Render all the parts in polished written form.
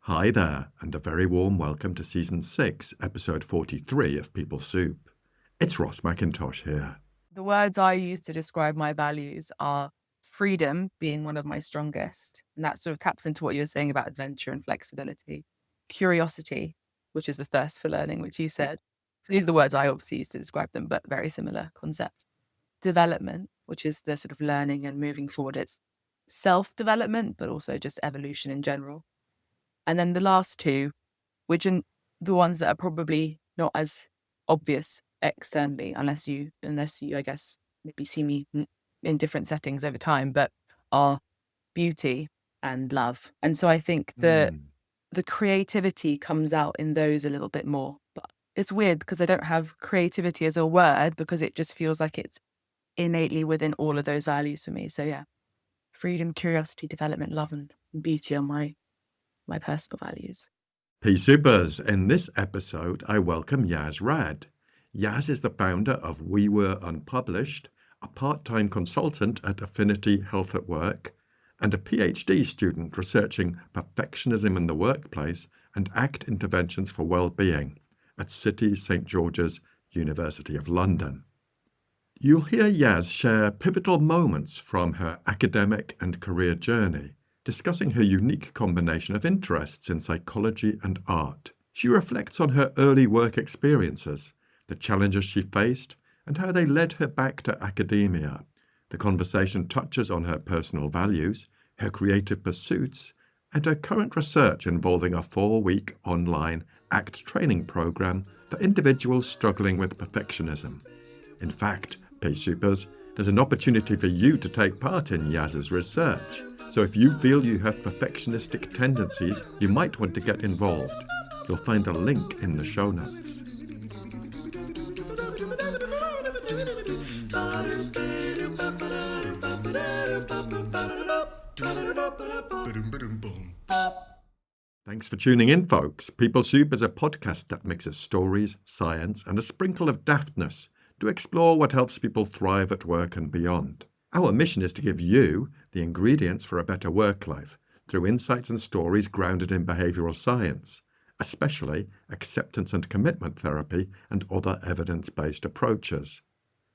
Hi there, and a very warm welcome to Season 6, Episode 43 of People Soup. It's Ross McIntosh here. The words I use to describe my values are freedom being one of my strongest. And that sort of taps into what you were saying about adventure and flexibility. Curiosity, which is the thirst for learning, which you said. So these are the words I obviously use to describe them, but very similar concepts. Development, which is the sort of learning and moving forward. It's self-development, but also just evolution in general. And then the last two, which are the ones that are probably not as obvious externally, unless you, I guess, maybe see me in different settings over time, but are beauty and love. And so I think the creativity comes out in those a little bit more. But it's weird because I don't have creativity as a word because it just feels like it's innately within all of those values for me. So yeah, freedom, curiosity, development, love, and beauty are my personal values. P-Supers, in this episode, I welcome Yass Rad. Yass is the founder of We Were Unpublished, a part-time consultant at Affinity Health at Work, and a PhD student researching perfectionism in the workplace and ACT interventions for well-being at City St George's, University of London. You'll hear Yass share pivotal moments from her academic and career journey, discussing her unique combination of interests in psychology and art. She reflects on her early work experiences, the challenges she faced, and how they led her back to academia. The conversation touches on her personal values, her creative pursuits, and her current research involving a 4-week online ACT training program for individuals struggling with perfectionism. In fact, P-Supers, there's an opportunity for you to take part in Yass's research. So if you feel you have perfectionistic tendencies, you might want to get involved. You'll find a link in the show notes. Thanks for tuning in, folks. People Soup is a podcast that mixes stories, science, and a sprinkle of daftness to explore what helps people thrive at work and beyond. Our mission is to give you the ingredients for a better work life through insights and stories grounded in behavioral science, especially acceptance and commitment therapy and other evidence-based approaches.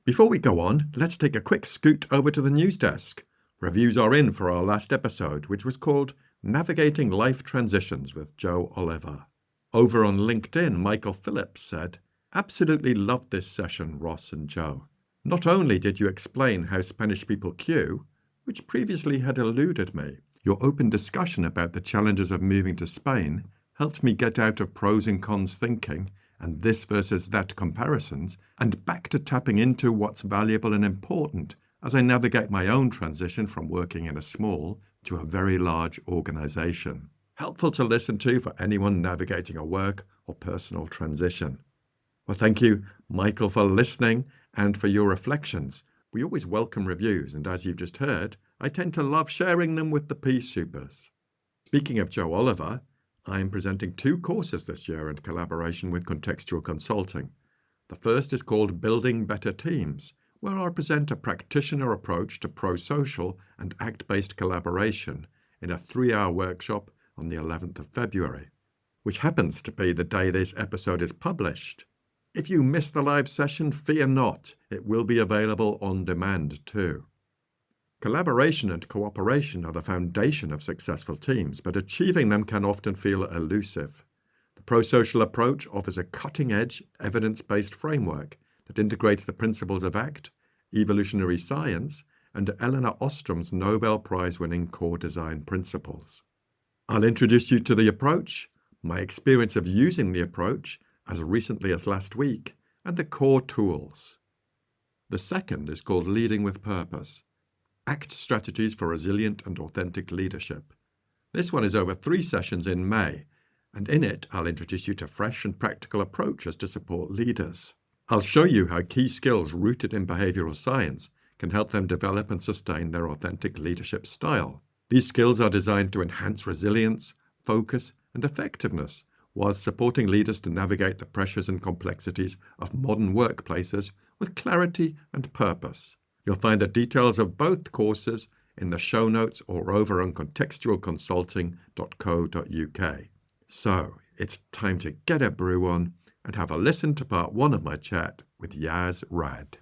Before we go on, let's take a quick scoot over to the news desk. Reviews are in for our last episode, which was called Navigating Life Transitions with Joe Oliver. Over on LinkedIn, Michael Phillips said, "Absolutely loved this session, Ross and Joe. Not only did you explain how Spanish people queue, which previously had eluded me, your open discussion about the challenges of moving to Spain helped me get out of pros and cons thinking and this versus that comparisons and back to tapping into what's valuable and important as I navigate my own transition from working in a small to a very large organization. Helpful to listen to for anyone navigating a work or personal transition." Well, thank you, Michael, for listening and for your reflections. We always welcome reviews, and as you've just heard, I tend to love sharing them with the P-Supers. Speaking of Joe Oliver, I am presenting 2 courses this year in collaboration with Contextual Consulting. The first is called Building Better Teams, where I'll present a practitioner approach to pro-social and ACT-based collaboration in a 3-hour workshop on the 11th of February, which happens to be the day this episode is published. If you miss the live session, fear not. It will be available on demand too. Collaboration and cooperation are the foundation of successful teams, but achieving them can often feel elusive. The pro-social approach offers a cutting-edge, evidence-based framework that integrates the principles of ACT, evolutionary science, and Elinor Ostrom's Nobel Prize-winning core design principles. I'll introduce you to the approach, my experience of using the approach, as recently as last week, and the core tools. The second is called Leading with Purpose, ACT Strategies for Resilient and Authentic Leadership. This one is over 3 sessions in May, and in it I'll introduce you to fresh and practical approaches to support leaders. I'll show you how key skills rooted in behavioral science can help them develop and sustain their authentic leadership style. These skills are designed to enhance resilience, focus, and effectiveness, while supporting leaders to navigate the pressures and complexities of modern workplaces with clarity and purpose. You'll find the details of both courses in the show notes or over on contextualconsulting.co.uk. So it's time to get a brew on and have a listen to part one of my chat with Yass Rad.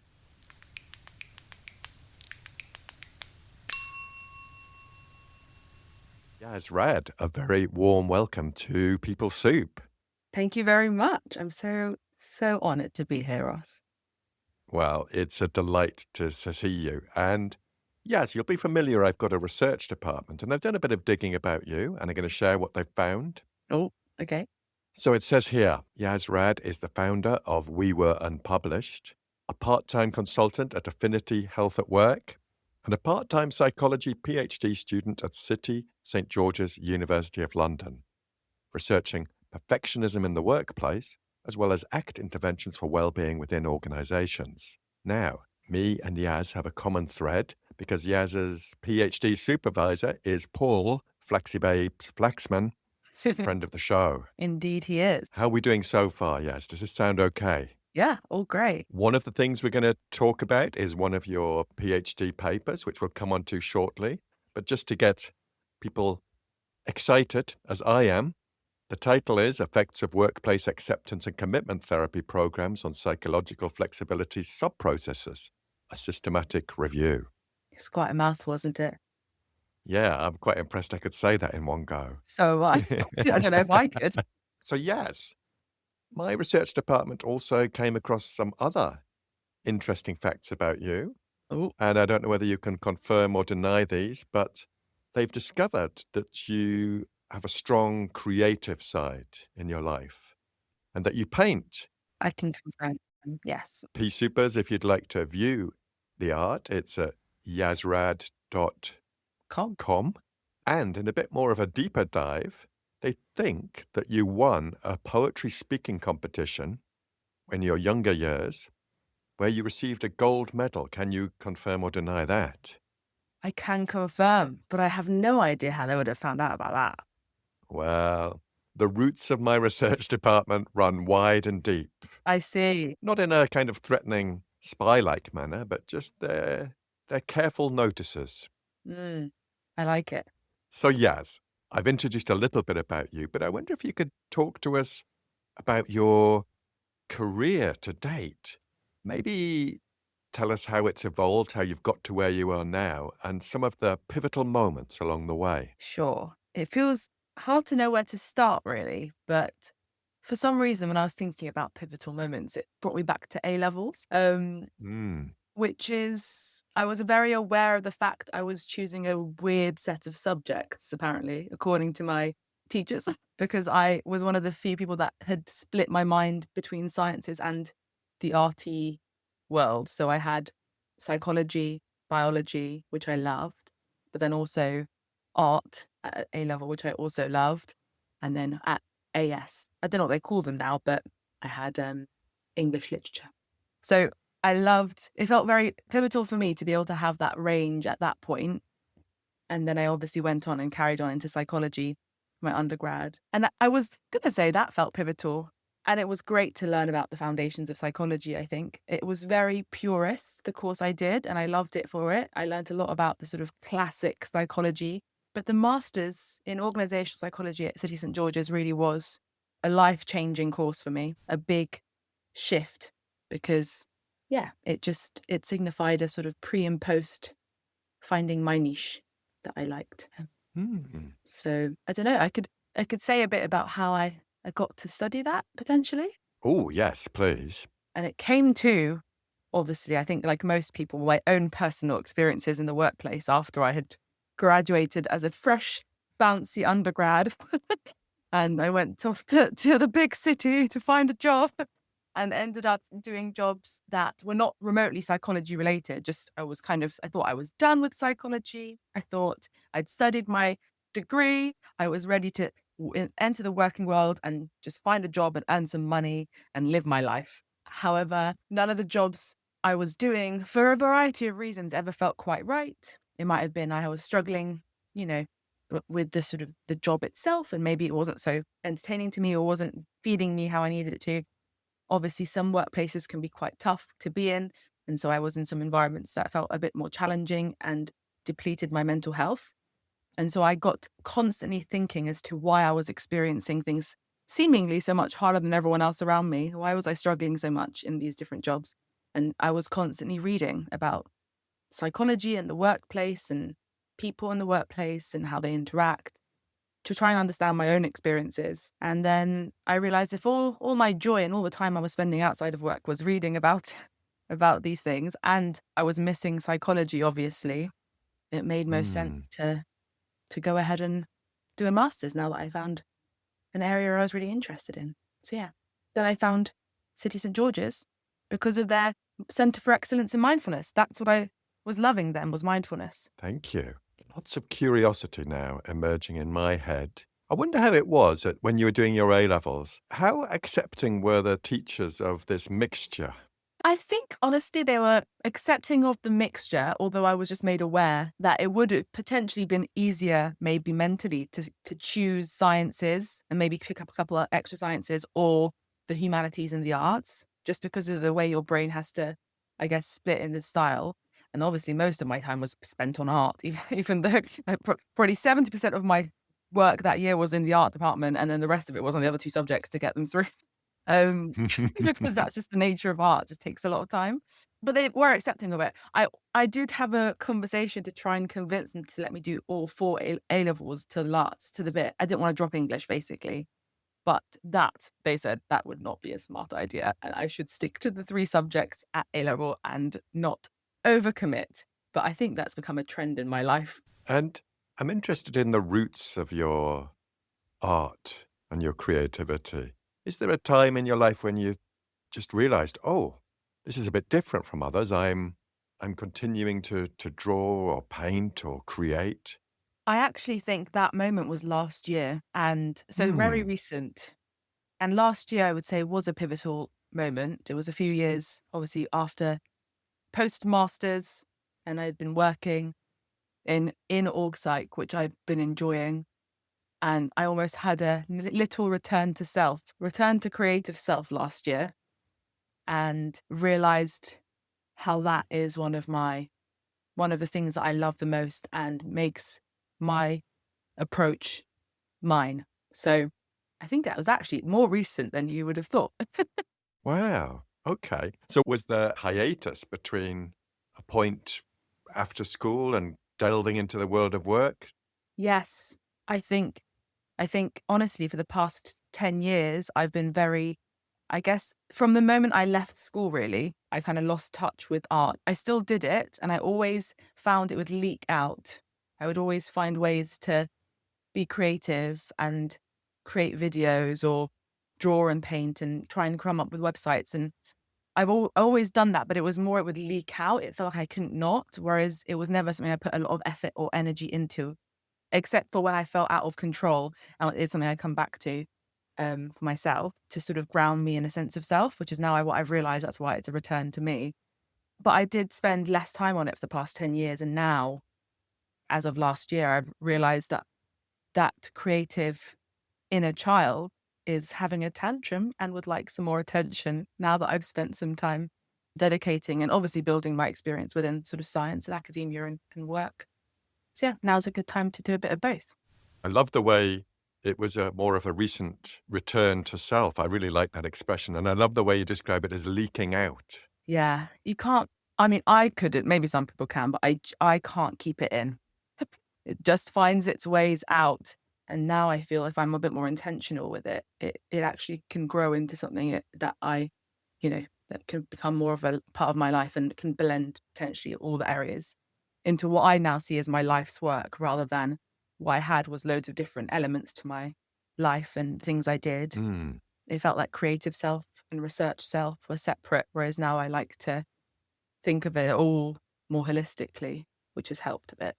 Yass Rad, a very warm welcome to People Soup. Thank you very much. I'm so honored to be here, Ross. Well, it's a delight to see you. And yes, you'll be familiar. I've got a research department and I've done a bit of digging about you and I'm going to share what they've found. Oh, okay. So it says here, Yass Rad is the founder of We Were Unpublished, a part-time consultant at Affinity Health at Work, and a part-time psychology PhD student at City St. George's University of London, researching perfectionism in the workplace, as well as ACT interventions for well-being within organizations. Now, me and Yass have a common thread because Yass's PhD supervisor is Paul Flexibabes Flaxman, friend of the show. Indeed, he is. How are we doing so far, Yass? Does this sound okay? Yeah, all great. One of the things we're going to talk about is one of your PhD papers, which we'll come on to shortly. But just to get people excited, as I am, the title is Effects of Workplace Acceptance and Commitment Therapy Programs on Psychological Flexibility Subprocesses, a Systematic Review. It's quite a mouthful, isn't it? Yeah, I'm quite impressed I could say that in one go. So I don't know if I could. So, yes, my research department also came across some other interesting facts about you. Oh, And I don't know whether you can confirm or deny these, but they've discovered that you have a strong creative side in your life and that you paint. I can confirm. Yes. Pea Supers, if you'd like to view the art, it's at yassrad.com. Com. And in a bit more of a deeper dive, they think that you won a poetry speaking competition in your younger years where you received a gold medal. Can you confirm or deny that? I can confirm, but I have no idea how they would have found out about that. Well, the roots of my research department run wide and deep. I see. Not in a kind of threatening spy-like manner, but just they're careful notices. I like it. So yes, I've introduced a little bit about you, but I wonder if you could talk to us about your career to date. Maybe tell us how it's evolved, how you've got to where you are now, and some of the pivotal moments along the way. Sure. It feels hard to know where to start, really. But for some reason, when I was thinking about pivotal moments, it brought me back to A levels, which is, I was very aware of the fact I was choosing a weird set of subjects, apparently, according to my teachers, because I was one of the few people that had split my mind between sciences and the arty world. So I had psychology, biology, which I loved, but then also art at A level, which I also loved. And then at AS, I don't know what they call them now, but I had English literature. So I loved, it felt very pivotal for me to be able to have that range at that point. And then I obviously went on and carried on into psychology, my undergrad. And I was going to say that felt pivotal. And it was great to learn about the foundations of psychology, I think. It was very purist, the course I did, and I loved it for it. I learned a lot about the sort of classic psychology. But the master's in organizational psychology at City St. George's really was a life-changing course for me, a big shift, because, yeah, it signified a sort of pre and post finding my niche that I liked. So I don't know, I could say a bit about how I got to study that potentially. Oh, yes, please. And it came to, obviously, I think like most people, my own personal experiences in the workplace after I had graduated as a fresh, bouncy undergrad. And I went off to the big city to find a job and ended up doing jobs that were not remotely psychology related. Just I thought I was done with psychology. I thought I'd studied my degree. I was ready to enter the working world and just find a job and earn some money and live my life. However, none of the jobs I was doing, for a variety of reasons, ever felt quite right. It might have been I was struggling, with the sort of the job itself, and maybe it wasn't so entertaining to me or wasn't feeding me how I needed it to. Obviously, some workplaces can be quite tough to be in. And so I was in some environments that felt a bit more challenging and depleted my mental health. And so I got constantly thinking as to why I was experiencing things seemingly so much harder than everyone else around me. Why was I struggling so much in these different jobs? And I was constantly reading about psychology and the workplace and people in the workplace and how they interact to try and understand my own experiences. And then I realized if all my joy and all the time I was spending outside of work was reading about about these things, and I was missing psychology, obviously, it made most sense Hmm. to go ahead and do a master's now that I found an area I was really interested in. So yeah. Then I found City St. George's because of their Centre for Excellence in Mindfulness. That's what I was loving then, was mindfulness. Thank you. Lots of curiosity now emerging in my head. I wonder how it was when you were doing your A levels. How accepting were the teachers of this mixture? I think honestly they were accepting of the mixture, although I was just made aware that it would have potentially been easier, maybe mentally, to choose sciences and maybe pick up a couple of extra sciences or the humanities and the arts, just because of the way your brain has to, I guess, split in the style. And obviously, most of my time was spent on art, even though probably 70% of my work that year was in the art department, and then the rest of it was on the other two subjects to get them through. Um, because that's just the nature of art, it just takes a lot of time. But they were accepting of it. I did have a conversation to try and convince them to let me do all four A levels to the bit. I didn't want to drop English, basically. But that, they said, that would not be a smart idea. And I should stick to the three subjects at A level and not overcommit. But I think that's become a trend in my life. And I'm interested in the roots of your art and your creativity. Is there a time in your life when you just realized, oh, this is a bit different from others? I'm continuing to draw or paint or create. I actually think that moment was last year. And so very Hmm. recent. And last year, I would say, was a pivotal moment. It was a few years, obviously, after post masters, and I'd been working in org psych, which I've been enjoying. And I almost had a little return to creative self last year, and realized how that is one of the things that I love the most and makes my approach mine. So I think that was actually more recent than you would have thought. Wow. Okay. So was there hiatus between a point after school and delving into the world of work? Yes, I think honestly for the past 10 years I've been very, I guess from the moment I left school really, I kind of lost touch with art. I still did it and I always found it would leak out. I would always find ways to be creative and create videos or draw and paint and try and come up with websites, and I've always done that, but it was more it would leak out. It felt like I couldn't not, whereas it was never something I put a lot of effort or energy into, except for when I felt out of control. And it's something I come back to for myself to sort of ground me in a sense of self, which is now what I've realized that's why it's a return to me. But I did spend less time on it for the past 10 years. And now, as of last year, I've realized that that creative inner child is having a tantrum and would like some more attention now that I've spent some time dedicating and obviously building my experience within sort of science and academia and work. So yeah, now's a good time to do a bit of both. I love the way it was a more of a recent return to self. I really like that expression. And I love the way you describe it as leaking out. Yeah, you can't. I mean, I couldn't. Maybe some people can, but I can't keep it in. It just finds its ways out. And now I feel if I'm a bit more intentional with it, it actually can grow into something that I, that can become more of a part of my life and can blend potentially all the areas into what I now see as my life's work, rather than what I had was loads of different elements to my life and things I did. Mm, It felt like creative self and research self were separate, whereas now I like to think of it all more holistically, which has helped a bit.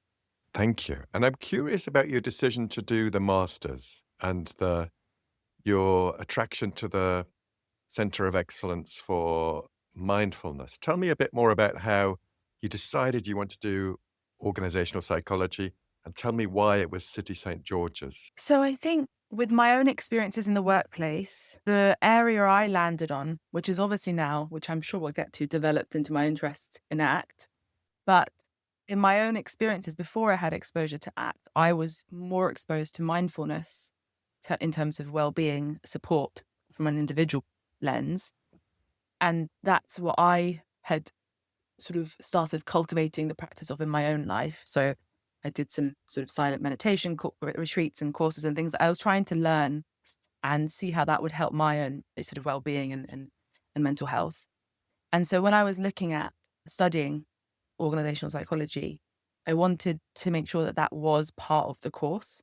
thank you. And I'm curious about your decision to do the masters and your attraction to the Center of Excellence for Mindfulness. Tell me a bit more about how you decided you want to do organizational psychology, and tell me why it was City St. George's. So I think with my own experiences in the workplace, the area I landed on, which is obviously now, which I'm sure we'll get to, developed into my interest in ACT, but in my own experiences, before I had exposure to ACT, I was more exposed to mindfulness in terms of well-being support from an individual lens. And that's what I had sort of started cultivating the practice of in my own life. So I did some sort of silent meditation retreats and courses and things that I was trying to learn and see how that would help my own sort of well-being and mental health. And so when I was looking at studying organizational psychology, I wanted to make sure that that was part of the course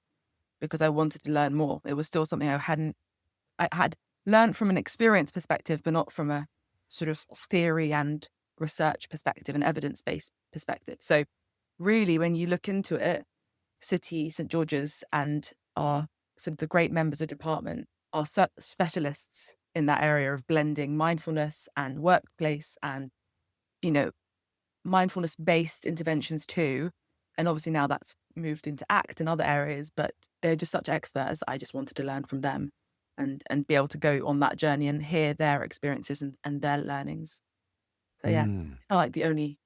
because I wanted to learn more. It was still something I had learned from an experience perspective, but not from a sort of theory and research perspective and evidence-based perspective. So really, when you look into it, City, St. George's, and our sort of the great members of department are specialists in that area of blending mindfulness and workplace and, you know, mindfulness-based interventions too. And obviously now that's moved into ACT and other areas, but they're just such experts that I just wanted to learn from them and be able to go on that journey and hear their experiences and their learnings. So yeah, Mm, I like the only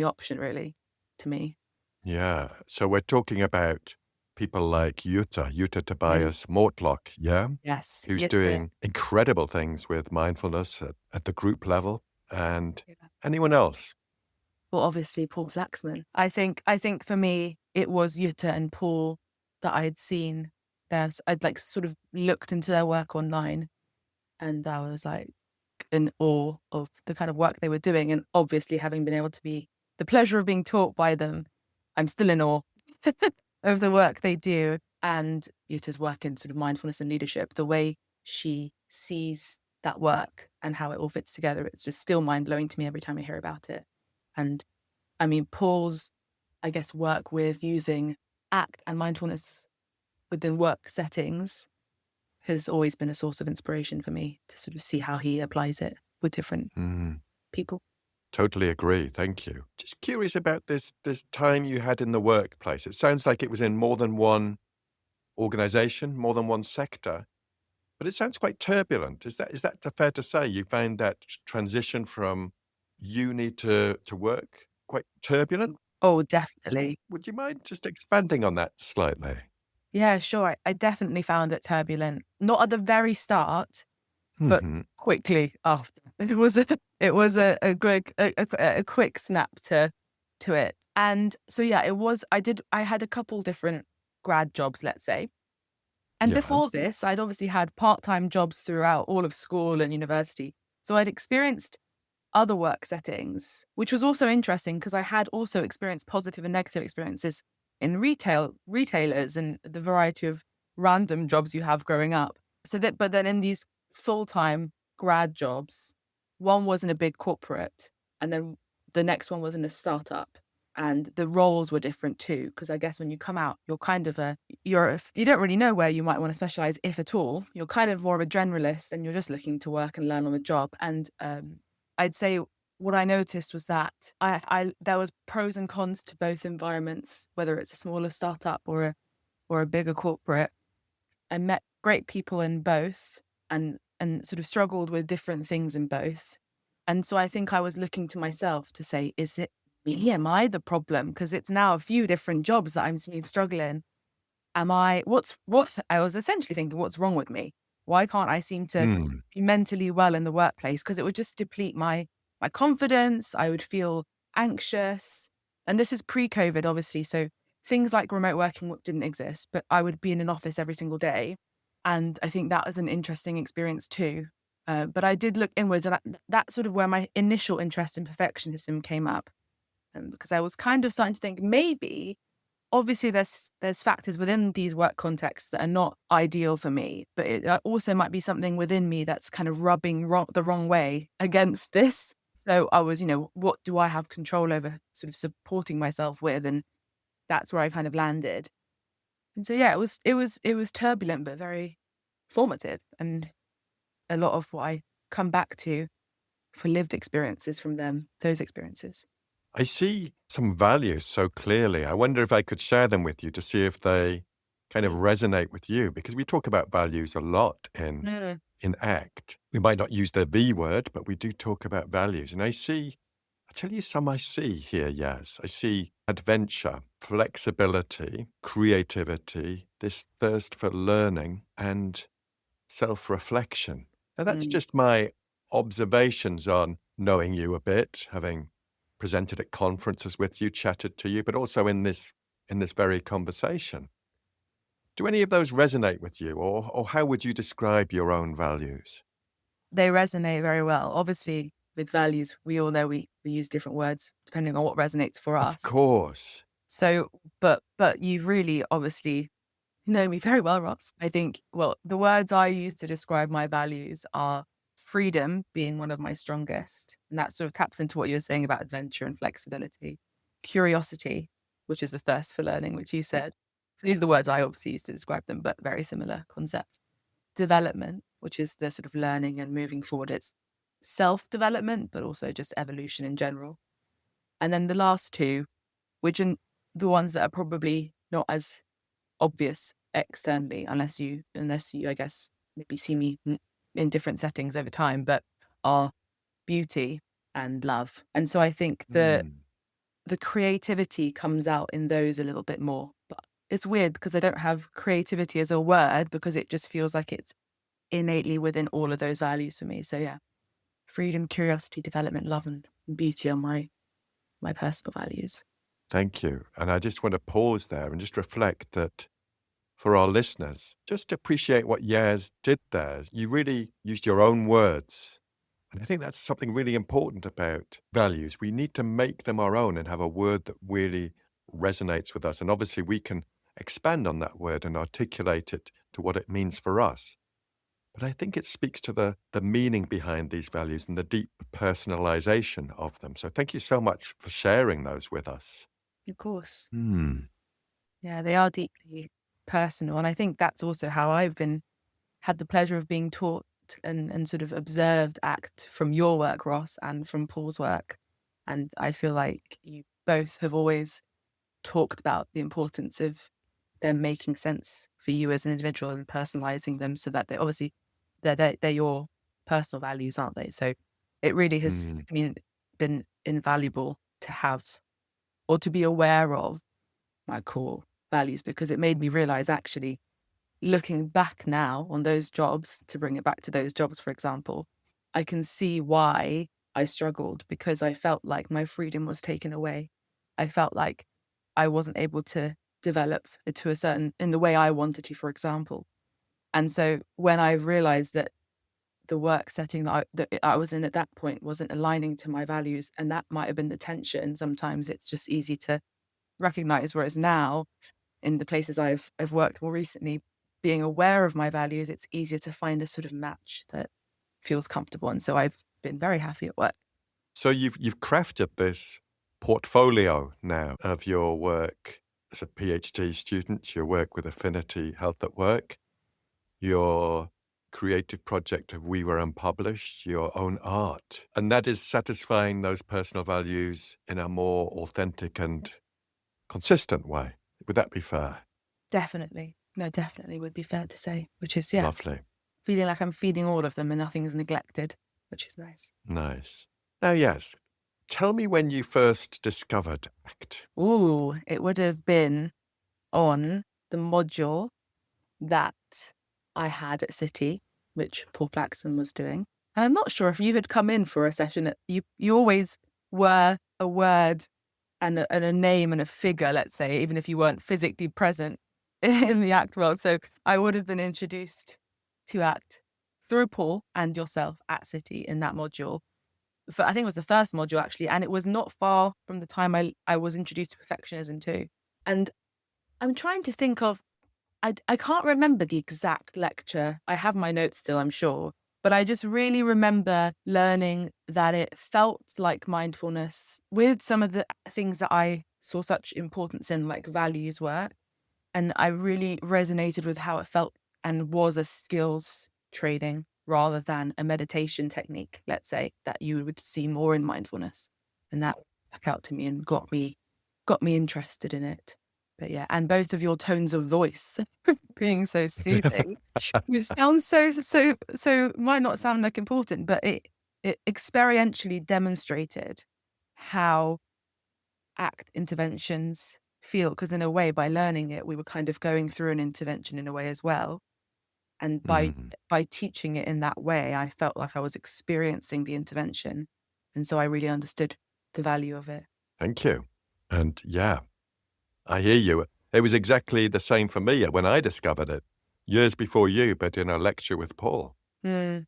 option really to me. yeah. So we're talking about people like Jutta Mm. Tobias Mortlock, yeah? Yes. Who's Yes. doing incredible things with mindfulness at the group level. And Yeah. anyone else? Well, obviously Paul Flaxman. I think for me it was Jutta and Paul that I had seen. I'd like sort of looked into their work online, and I was like in awe of the kind of work they were doing. And obviously, having been able to be the pleasure of being taught by them, I'm still in awe of the work they do. And Yutta's work in sort of mindfulness and leadership, the way she sees that work and how it all fits together, it's just still mind blowing to me every time I hear about it. And I mean, Paul's, I guess, work with using ACT and mindfulness within work settings has always been a source of inspiration for me to sort of see how he applies it with different Mm, people. totally agree. Thank you. Just curious about this time you had in the workplace. It sounds like it was in more than one organization, more than one sector, but it sounds quite turbulent. Is that fair to say? You found that transition from uni to work quite turbulent? Oh, definitely. Would you mind just expanding on that slightly? Yeah, sure. I definitely found it turbulent. Not at the very start, but Hmm. quickly after. It was a quick snap to it. And so yeah, it was. I had a couple different grad jobs, let's say. And Yeah. before this, I'd obviously had part-time jobs throughout all of school and university. So I'd experienced other work settings, which was also interesting because I had also experienced positive and negative experiences in retailers and the variety of random jobs you have growing up. But then in these full-time grad jobs, one was in a big corporate and then the next one was in a startup. And the roles were different too, because I guess when you come out, you're kind of you don't really know where you might want to specialize, if at all. You're kind of more of a generalist and you're just looking to work and learn on the job. And I'd say what I noticed was that there was pros and cons to both environments, whether it's a smaller startup or a bigger corporate. I met great people in both and sort of struggled with different things in both. And so I think I was looking to myself to say, is it me? Am I the problem? Because it's now a few different jobs that I'm struggling. What I was essentially thinking, what's wrong with me? Why can't I seem to Mm, be mentally well in the workplace? Because it would just deplete my confidence. I would feel anxious. And this is pre-COVID, obviously. So things like remote working didn't exist, but I would be in an office every single day. And I think that was an interesting experience too. But I did look inwards, and that's sort of where my initial interest in perfectionism came up. Because I was kind of starting to think maybe obviously there's factors within these work contexts that are not ideal for me, but it also might be something within me that's kind of rubbing the wrong way against this. So I was, what do I have control over sort of supporting myself with? And that's where I kind of landed. And so yeah, it was turbulent but very formative, and a lot of what I come back to for lived experiences from those experiences. I see some values so clearly. I wonder if I could share them with you to see if they kind of Please. resonate with you, because we talk about values a lot Mm. in ACT. We might not use the V word, but we do talk about values. And I see I tell you some I see here, yes. I see adventure, flexibility, creativity, this thirst for learning and self-reflection. Now that's Mm. just my observations on knowing you a bit, having presented at conferences with you, chatted to you, but also in this very conversation. Do any of those resonate with you, or how would you describe your own values? They resonate very well. Obviously, with values, we all know we use different words depending on what resonates for Of us. course. So, but you really obviously know me very well, Ross. I think, well, the words I use to describe my values are freedom being one of my strongest. And that sort of taps into what you were saying about adventure and flexibility, curiosity, which is the thirst for learning, which you said. So these are the words I obviously use to describe them, but very similar concepts. Development, which is the sort of learning and moving forward. It's self development, but also just evolution in general. And then the last two, which are the ones that are probably not as obvious externally, unless you, I guess, maybe see me in different settings over time, but are beauty and love. And so I think Hmm. the creativity comes out in those a little bit more. But it's weird because I don't have creativity as a word because it just feels like it's innately within all of those values for me. So yeah, freedom, curiosity, development, love, and beauty are my personal values. Thank you. And I just want to pause there and just reflect that for our listeners, just appreciate what Yaz did there. You really used your own words. And I think that's something really important about values. We need to make them our own and have a word that really resonates with us. And obviously, we can expand on that word and articulate it to what it means for us. But I think it speaks to the meaning behind these values and the deep personalization of them. So thank you so much for sharing those with us. Of course. Hmm. Yeah, they are deeply personal. And I think that's also how I've had the pleasure of being taught and sort of observed ACT from your work, Ross, and from Paul's work. And I feel like you both have always talked about the importance of them making sense for you as an individual and personalizing them so that they obviously they're your personal values, aren't they? So it really has, Hmm. I mean, been invaluable to have or to be aware of my core values because it made me realize actually looking back now on those jobs, to bring it back to those jobs, for example, I can see why I struggled because I felt like my freedom was taken away. I felt like I wasn't able to develop to a certain in the way I wanted to, for example. And so when I realized that the work setting that I was in at that point wasn't aligning to my values, and that might have been the tension. Sometimes it's just easy to recognize, whereas now in the places I've worked more recently, being aware of my values, it's easier to find a sort of match that feels comfortable. And so I've been very happy at work. So you've crafted this portfolio now of your work as a PhD student, your work with Affinity Health at Work, your creative project of We Were Unpublished, your own art. And that is satisfying those personal values in a more authentic and consistent way. Would that be fair? Definitely. No, definitely would be fair to say, which is, yeah, Lovely. feeling like I'm feeding all of them and nothing's neglected, which is nice. Nice. Now, yes, tell me when you first discovered ACT. Ooh, it would have been on the module that I had at City, which Paul Flaxon was doing. And I'm not sure if you had come in for a session that you always were a word and a name and a figure, let's say, even if you weren't physically present in the ACT world. So I would have been introduced to ACT through Paul and yourself at City in that module. I think it was the first module actually, and it was not far from the time I was introduced to perfectionism too. And I'm trying to think of, I can't remember the exact lecture. I have my notes still, I'm sure. But I just really remember learning that it felt like mindfulness with some of the things that I saw such importance in, like values work. And I really resonated with how it felt and was a skills training rather than a meditation technique, let's say, that you would see more in mindfulness. And that stuck out to me and got me interested in it. But yeah, and both of your tones of voice being so soothing, which sounds so might not sound like important, but it experientially demonstrated how ACT interventions feel. Because in a way, by learning it, we were kind of going through an intervention in a way as well. And Mm, by teaching it in that way, I felt like I was experiencing the intervention. And so I really understood the value of it. thank you. And yeah, I hear you. It was exactly the same for me when I discovered it, years before you, but in a lecture with Paul. Mm.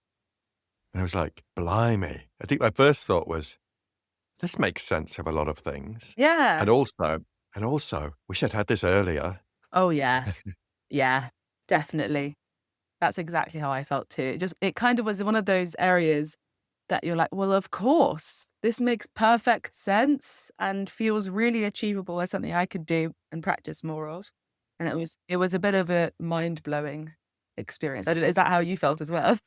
And I was like, blimey. I think my first thought was, this makes sense of a lot of things. Yeah. And also, wish I'd had this earlier. Oh, yeah. Yeah, definitely. That's exactly how I felt too. It kind of was one of those areas that you're like, well, of course, this makes perfect sense and feels really achievable as something I could do and practice more of. And it was a bit of a mind-blowing experience. Is that how you felt as well?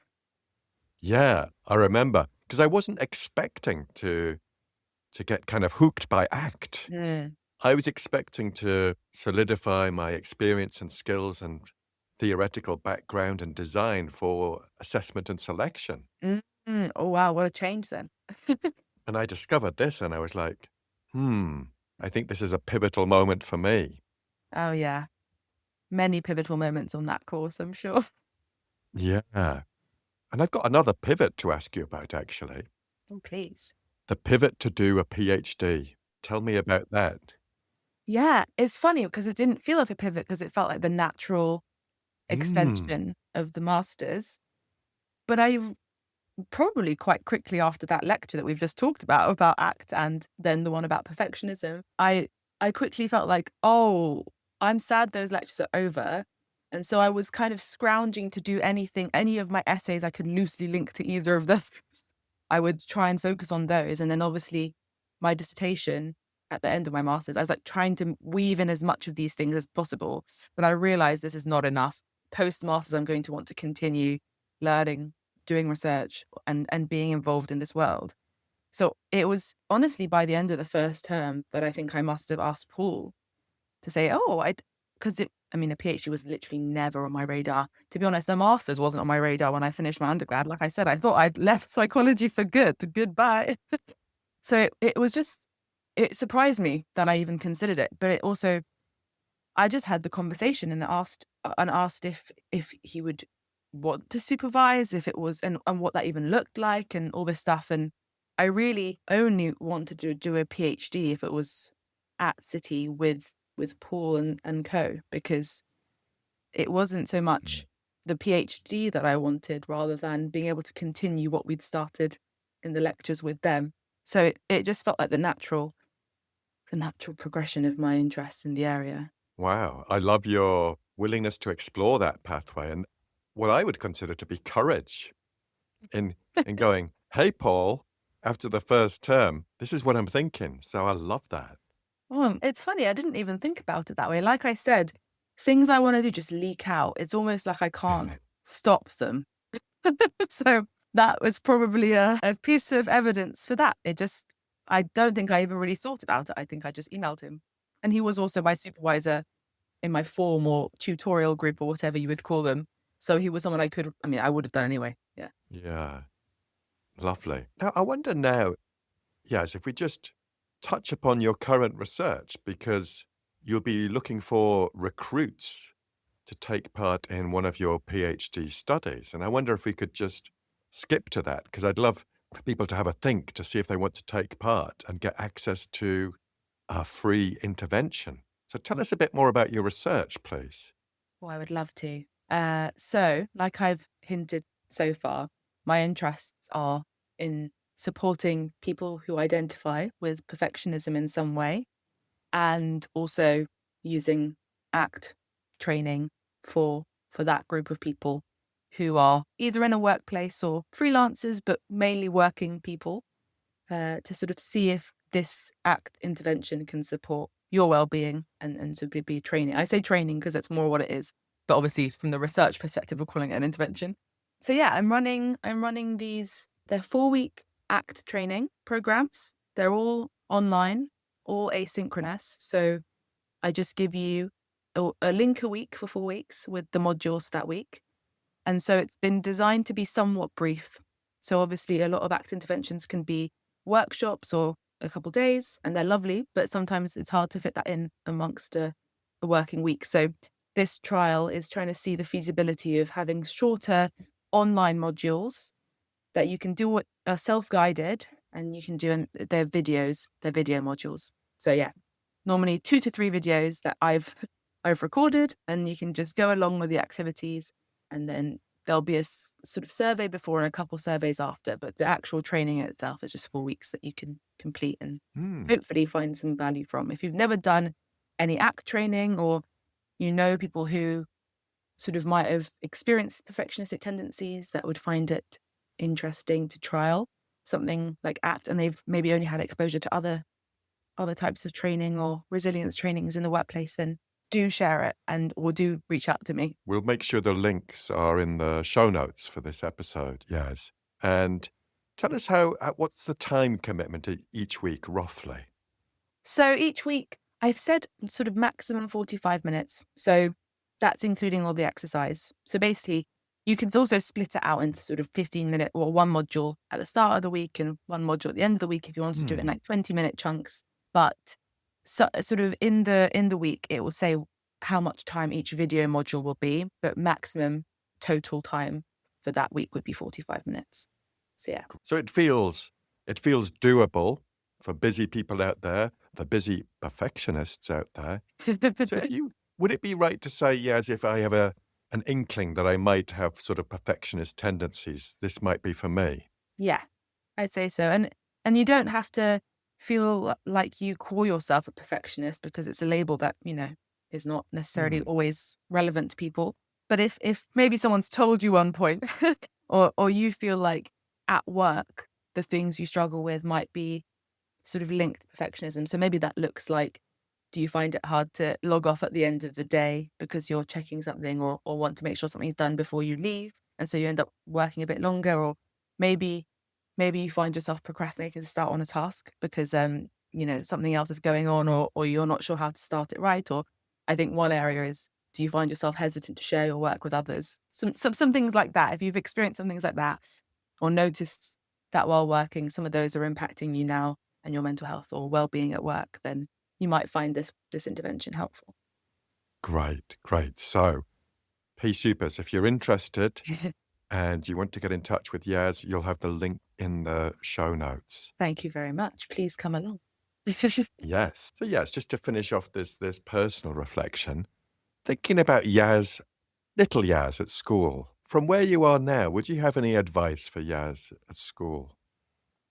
Yeah, I remember because I wasn't expecting to get kind of hooked by ACT. Mm. I was expecting to solidify my experience and skills and theoretical background and design for assessment and selection. Mm. Oh, wow, what a change then. And I discovered this and I was like, I think this is a pivotal moment for me. Oh, yeah. Many pivotal moments on that course, I'm sure. Yeah. And I've got another pivot to ask you about, actually. Oh, please. The pivot to do a PhD. Tell me about that. Yeah, it's funny because it didn't feel like a pivot because it felt like the natural Mm. extension of the masters. But I probably quite quickly after that lecture that we've just talked about ACT and then the one about perfectionism, I quickly felt like, "Oh, I'm sad those lectures are over." And so I was kind of scrounging to do any of my essays I could loosely link to either of those. I would try and focus on those, and then obviously my dissertation at the end of my master's, I was, like, trying to weave in as much of these things as possible, but I realized this is not enough. Post-masters, I'm going to want to continue learning, doing research, and being involved in this world. So it was honestly by the end of the first term that I think I must have asked Paul to say, "Oh, I'd," because I mean, a PhD was literally never on my radar. To be honest, the master's wasn't on my radar when I finished my undergrad. Like I said, I thought I'd left psychology for good. Goodbye. So it was just, it surprised me that I even considered it, but it also, I just had the conversation and asked if he would want to supervise, if it was, and what that even looked like and all this stuff. And I really only wanted to do a PhD if it was at City with Paul and co, because it wasn't so Mm. much the PhD that I wanted rather than being able to continue what we'd started in the lectures with them. So it just felt like the natural progression of my interest in the area. Wow. I love your willingness to explore that pathway and what I would consider to be courage in going, hey, Paul, after the first term, this is what I'm thinking. So I love that. It's funny, I didn't even think about it that way. Like I said, things I wanna do just leak out. It's almost like I can't stop them. So, that was probably a piece of evidence for that. I don't think I even really thought about it. I think I just emailed him. And he was also my supervisor in my form or tutorial group or whatever you would call them. So he was someone I would have done anyway. Yeah. Yeah. Lovely. Now, I wonder now, yes, if we just touch upon your current research, because you'll be looking for recruits to take part in one of your PhD studies. And I wonder if we could just skip to that, because I'd love for people to have a think to see if they want to take part and get access to a free intervention. So tell us a bit more about your research, please. Oh, I would love to. So, like I've hinted so far, my interests are in supporting people who identify with perfectionism in some way, and also using ACT training for that group of people who are either in a workplace or freelancers, but mainly working people, to sort of see if this ACT intervention can support your well-being and to be training. I say training because that's more what it is, but obviously from the research perspective, we're calling it an intervention. So yeah, I'm running these. They're 4-week ACT training programs. They're all online, all asynchronous. So I just give you a link a week for 4 weeks with the modules that week. And so it's been designed to be somewhat brief. So obviously, a lot of ACT interventions can be workshops or a couple days and they're lovely, but sometimes it's hard to fit that in amongst a working week. So this trial is trying to see the feasibility of having shorter online modules that you can do are self-guided, and you can do their video modules. So yeah, normally 2 to 3 videos that I've recorded, and you can just go along with the activities, and then there'll be a sort of survey before and a couple surveys after, but the actual training itself is just 4 weeks that you can complete and hopefully find some value from. If you've never done any ACT training, or you know people who sort of might have experienced perfectionistic tendencies that would find it interesting to trial something like ACT, and they've maybe only had exposure to other types of training or resilience trainings in the workplace, then do share it or do reach out to me. We'll make sure the links are in the show notes for this episode, yes. And tell us what's the time commitment each week, roughly? So each week, I've said sort of maximum 45 minutes. So that's including all the exercise. So basically, you can also split it out into sort of 15-minute or one module at the start of the week and one module at the end of the week if you want to do it in like 20-minute chunks. But sort of in the week, it will say how much time each video module will be, but maximum total time for that week would be 45 minutes. So yeah. So it feels doable for busy people out there, for busy perfectionists out there. So would it be right to say, yes, if I have an inkling that I might have sort of perfectionist tendencies, this might be for me? Yeah, I'd say so. And you don't have to feel like you call yourself a perfectionist, because it's a label that, is not necessarily always relevant to people. But if maybe someone's told you one point or you feel like at work, the things you struggle with might be sort of linked to perfectionism. So maybe that looks like, do you find it hard to log off at the end of the day because you're checking something or want to make sure something's done before you leave? And so you end up working a bit longer, or maybe you find yourself procrastinating to start on a task because, something else is going on, or you're not sure how to start it right. Or I think one area is, do you find yourself hesitant to share your work with others? Some things like that. If you've experienced some things like that or noticed that while working, some of those are impacting you now and your mental health or well-being at work, then you might find this intervention helpful. Great. So, P Supers, if you're interested and you want to get in touch with Yaz, you'll have the link in the show notes. Thank you very much. Please come along. Yes. So, yes, just to finish off this personal reflection, thinking about Yaz, little Yaz at school, from where you are now, would you have any advice for Yaz at school?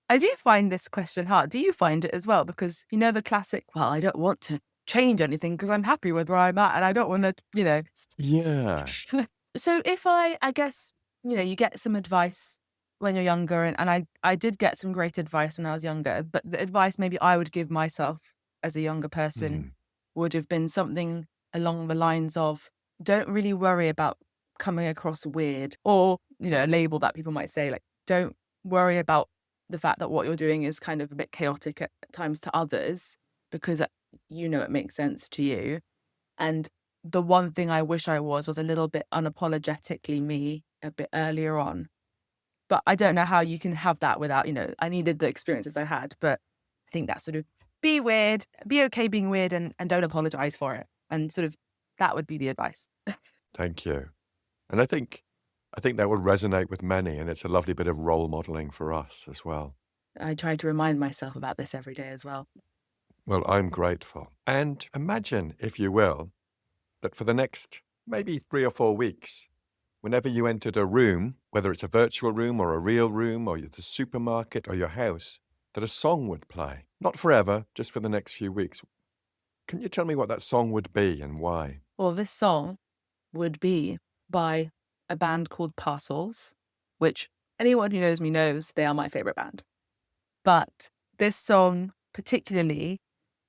I do find this question hard. Do you find it as well? Because, the classic, well, I don't want to change anything because I'm happy with where I'm at and I don't want to, Yeah. So if I guess, you get some advice when you're younger, and I did get some great advice when I was younger, but the advice maybe I would give myself as a younger person would have been something along the lines of, don't really worry about coming across weird, or, a label that people might say, like, don't worry about the fact that what you're doing is kind of a bit chaotic at times to others, because it makes sense to you. And the one thing I wish I was a little bit unapologetically me a bit earlier on. But I don't know how you can have that without, I needed the experiences I had. But I think that sort of be weird, be okay being weird, and don't apologize for it. And sort of that would be the advice. Thank you. And I think that will resonate with many, and it's a lovely bit of role modeling for us as well. I try to remind myself about this every day as well. Well, I'm grateful. And imagine, if you will, that for the next maybe 3 or 4 weeks, whenever you entered a room, whether it's a virtual room or a real room or the supermarket or your house, that a song would play. Not forever, just for the next few weeks. Can you tell me what that song would be and why? Well, this song would be by a band called Parcels, which anyone who knows me knows they are my favorite band. But this song particularly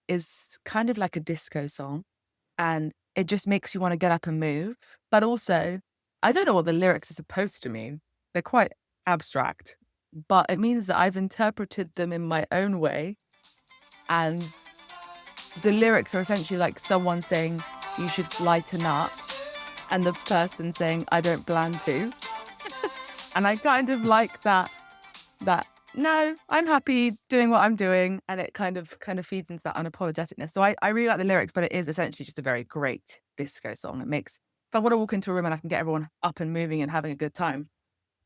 is kind of like a disco song, and it just makes you want to get up and move. But also, I don't know what the lyrics are supposed to mean. They're quite abstract, but it means that I've interpreted them in my own way. And the lyrics are essentially like someone saying, you should lighten up, and the person saying, I don't plan to. And I kind of like that no, I'm happy doing what I'm doing, and it kind of feeds into that unapologeticness. So I really like the lyrics, but it is essentially just a very great disco song. It makes if I want to walk into a room and I can get everyone up and moving and having a good time,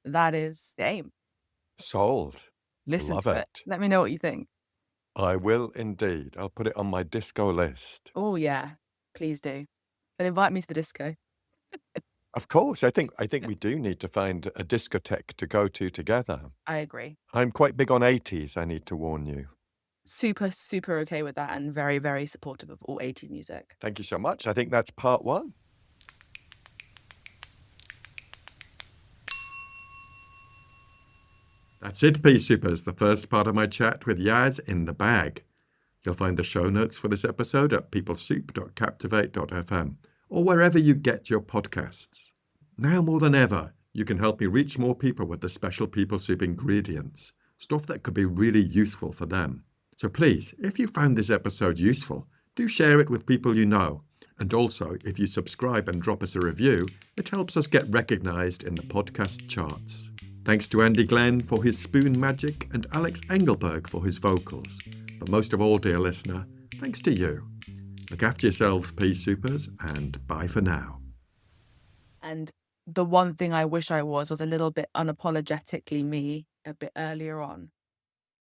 that is the aim. Sold. Listen Love to it. it. Let me know what you think. I will indeed. I'll put it on my disco list. Oh yeah, please do. And invite me to the disco. Of course, I think we do need to find a discotheque to go to together. I agree. I'm quite big on 80s, I need to warn you. Super, super okay with that and very, very supportive of all 80s music. Thank you so much. I think that's part one. That's it, Pea Supers, the first part of my chat with Yass in the bag. You'll find the show notes for this episode at peoplesoup.captivate.fm or wherever you get your podcasts. Now more than ever, you can help me reach more people with the special People Soup ingredients, stuff that could be really useful for them. So please, if you found this episode useful, do share it with people you know. And also, if you subscribe and drop us a review, it helps us get recognised in the podcast charts. Thanks to Andy Glenn for his spoon magic and Alex Engelberg for his vocals. But most of all, dear listener, thanks to you. Look after yourselves, Pea Supers, and bye for now. And the one thing I wish I was a little bit unapologetically me a bit earlier on.